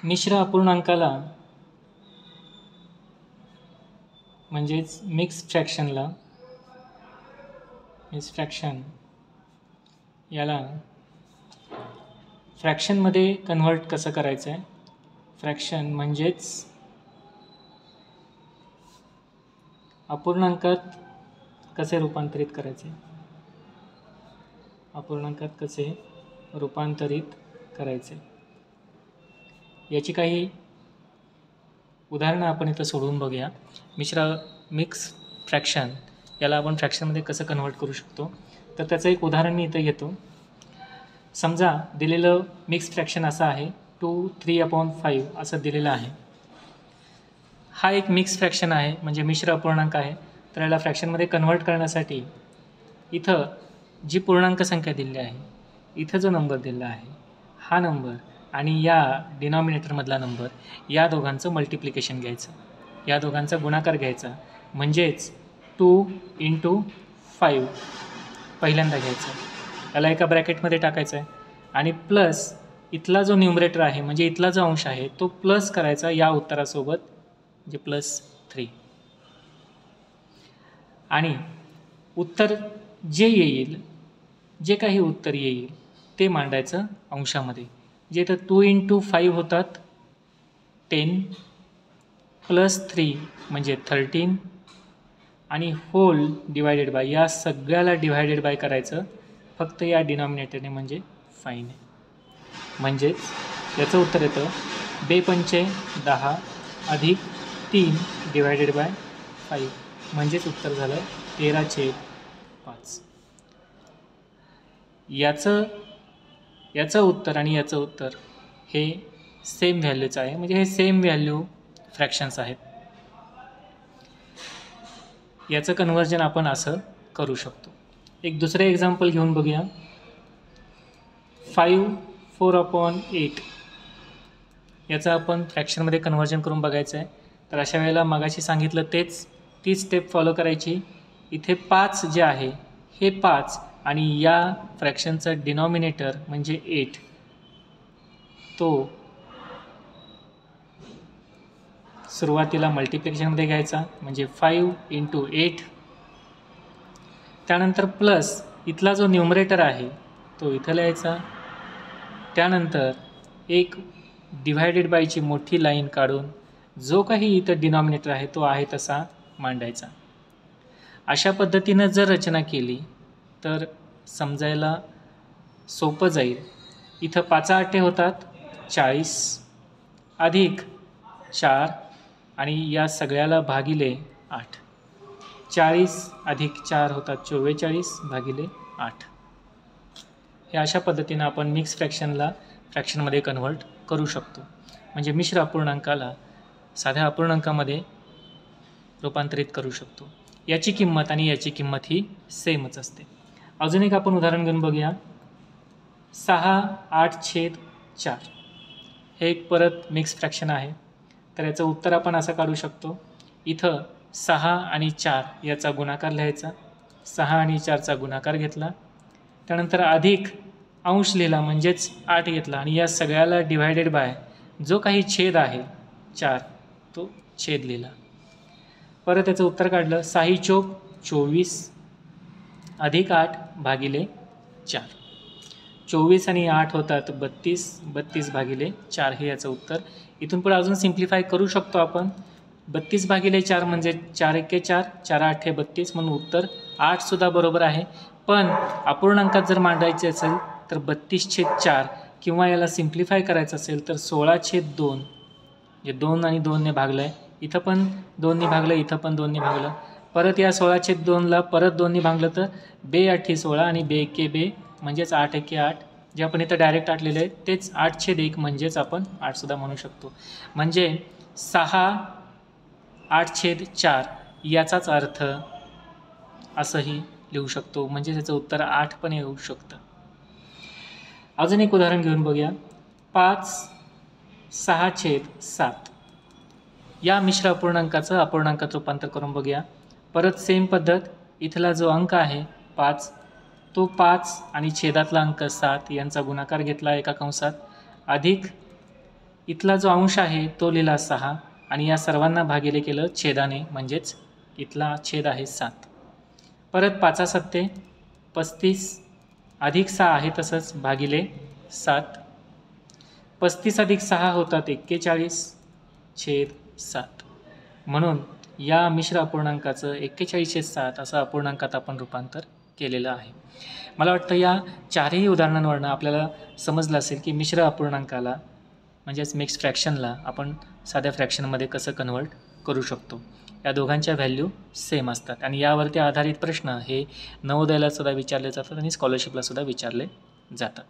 मिश्र अपूर्णांकाला म्हणजेच मिक्स फ्रॅक्शनला याला फ्रॅक्शनमध्ये कन्व्हर्ट कसं करायचं आहे. फ्रॅक्शन म्हणजेच अपूर्णांकात कसे रूपांतरित करायचे, अपूर्णांकात कसे रूपांतरित करायचे याची काही उदाहरणं आपण इथं सोडवून बघूया. मिक्स फ्रॅक्शन याला आपण फ्रॅक्शनमध्ये कसं कन्व्हर्ट करू शकतो. तर त्याचं एक उदाहरण मी इथं घेतो. समजा दिलेलं मिक्स फ्रॅक्शन असं आहे 2 3/5 असं दिलेलं आहे. हा एक मिक्स फ्रॅक्शन आहे म्हणजे मिश्र अपूर्णांक आहे. तर याला फ्रॅक्शनमध्ये कन्व्हर्ट करण्यासाठी इथं जी पूर्णांक संख्या दिलेली आहे, इथं जो नंबर दिलेला आहे हा नंबर आणि या डिनॉमिनेटरमधला नंबर या दोघांचं मल्टिप्लिकेशन घ्यायचं, या दोघांचा गुणाकार घ्यायचा. म्हणजेच 2 × 5 पहिल्यांदा घ्यायचं, याला एका ब्रॅकेटमध्ये टाकायचं आहे आणि प्लस इथला जो न्यूमरेटर आहे म्हणजे इथला जो अंश आहे तो प्लस करायचा या उत्तरासोबत म्हणजे +3 आणि उत्तर जे येईल, जे काही उत्तर येईल ते मांडायचं अंशामध्ये. जे तर 2 × 5 होतात 10 +3 म्हणजे 13 आणि होल डिवायडेड बाय या सगळ्याला डिवायडेड बाय करायचं फक्त या डिनॉमिनेटरने म्हणजे 5 ने. म्हणजेच याचं उत्तर येतं 2 × 5 = 10 अधिक 3 डिवायडेड बाय 5 म्हणजेच उत्तर झालं 13/5. याचं उत्तर आणि याचं उत्तर हे सेम व्हॅल्यूचं आहे म्हणजे हे सेम व्हॅल्यू फ्रॅक्शन्स आहेत. याचं कन्व्हर्जन आपण असं करू शकतो. एक दुसरं एक्झाम्पल घेऊन बघूया. 5 4/8 याचं आपण फ्रॅक्शनमध्ये कन्व्हर्जन करून बघायचं आहे. तर अशा वेळेला मगाशी सांगितलं तीच स्टेप फॉलो करायची. इथे 5 जे आहे हे 5 आणि या फ्रॅक्शनचं डिनॉमिनेटर म्हणजे 8 तो सुरुवातीला मल्टिप्लिकेशनमध्ये घ्यायचा म्हणजे 5 × 8. त्यानंतर प्लस इथला जो न्यूमरेटर आहे तो इथं लिहायचा. त्यानंतर एक डिव्हायडेड बायची मोठी लाईन काढून जो काही इथं डिनॉमिनेटर आहे तो आहे तसा मांडायचा. अशा पद्धतीनं जर रचना केली तर समजायला सोपं जाईल. इथं 5×8 होतात 40 अधिक 4 आणि या सगळ्याला भागिले 8. 40 अधिक 4 होतात 44/8. हे अशा पद्धतीनं आपण मिक्स फ्रॅक्शनला फ्रॅक्शनमध्ये कन्व्हर्ट करू शकतो. म्हणजे मिश्र अपूर्णांकाला साध्या अपूर्णांकामध्ये रूपांतरित करू शकतो. याची किंमत आणि याची किंमत ही सेमच असते. अजून एक आपण उदाहरण घेऊन बघूया. 6/8/4 हे एक परत मिक्स फ्रॅक्शन आहे. तर याचं उत्तर आपण असं काढू शकतो. इथं 6 आणि 4 याचा गुणाकार लिहायचा. 6 आणि 4चा गुणाकार घेतला. त्यानंतर अधिक अंश लिहिला म्हणजेच 8 घेतला आणि या सगळ्याला डिव्हायडेड बाय जो काही छेद आहे 4 तो छेद लिहिला. परत त्याचं उत्तर काढलं. 6 × 4 = 24 अधिक 8/4. 24 आणि 8 होतात 32. 32/4 हे याचं उत्तर. इथून पुढे अजून सिम्प्लिफाय करू शकतो आपण. 32/4 म्हणजे 4×1 = 4, 4×8 = 32 म्हणून उत्तर 8सुद्धा बरोबर आहे. पण अपूर्णांकात जर मांडायचे असेल तर 32/4 किंवा याला सिम्प्लिफाय करायचं असेल तर 16/2 म्हणजे 2 आणि 2ने भागलं आहे. इथं पण 2ने भागलं, इथं पण 2ने भागलं. परत या 16/2ला परत 2ने भागलं तर 2×8 = 16 आणि 2×1 = 2 म्हणजेच 8×1 = 8. जे आपण इथं डायरेक्ट आटलेलं आहे तेच 8/1 म्हणजेच आपण 8सुद्धा म्हणू शकतो. म्हणजे 6/8/4 याचाच अर्थ असंही लिहू शकतो. म्हणजे त्याचं उत्तर 8 पण येऊ शकतं. अजून एक उदाहरण घेऊन बघूया. 5/6/7 या मिश्र अपूर्णांकाचं अपूर्णांकात रूपांतर करून बघूया. परत सेम पद्धत. इथला जो अंक आहे 5 तो 5 आणि छेदातला अंक 7 यांचा गुणाकार घेतला एका कंसात अधिक इथला जो अंश आहे तो लिहिला 6 आणि या सर्वांना भागिले केलं छेदाने, म्हणजेच इथला छेद आहे 7. परत 5 7 35 अधिक 6 आहे तसंच भागिले 7. 35 अधिक 6 होतात 41 छेद 7. म्हणून या मिश्र अपूर्णांकाचं 41/7 असं अपूर्णांकात आपण रूपांतर केलेलं आहे. मला वाटतं या चारही उदाहरणांवरनं आपल्याला समजलं असेल की मिश्र अपूर्णांकाला म्हणजेच मिक्स फ्रॅक्शनला आपण साध्या फ्रॅक्शनमध्ये कसं कन्वर्ट करू शकतो. या दोघांच्या व्हॅल्यू सेम असतात आणि यावरती आधारित प्रश्न हे नवोदयाला सुद्धा विचारले जातात आणि स्कॉलरशिपला सुद्धा विचारले जातात.